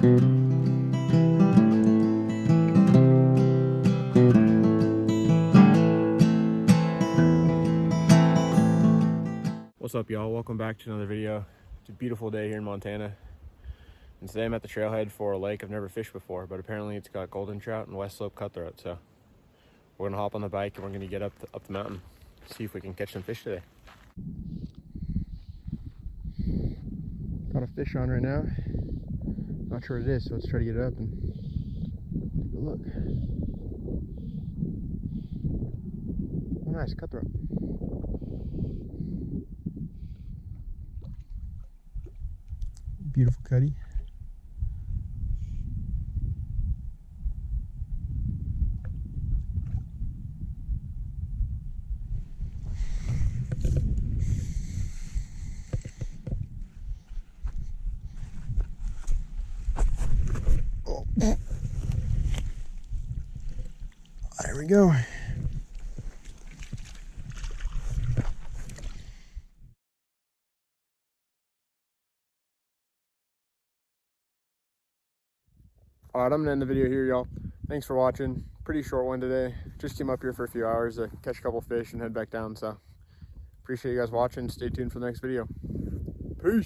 What's up, y'all? Welcome back to another video. It's a beautiful day here in Montana, and today I'm at the trailhead for a lake I've never fished before, but apparently it's got golden trout and west slope cutthroat. So we're gonna hop on the bike and we're gonna get up the mountain, see if we can catch some fish today. Got a fish on right now. Not sure what it is, so let's try to get it up and take a look. Oh, nice cutthroat. Beautiful cutty. Oh. There we go. Alright, I'm gonna end the video here, y'all. Thanks for watching. Pretty short one today. Just came up here for a few hours to catch a couple fish and head back down. So appreciate you guys watching. Stay tuned for the next video. Peace.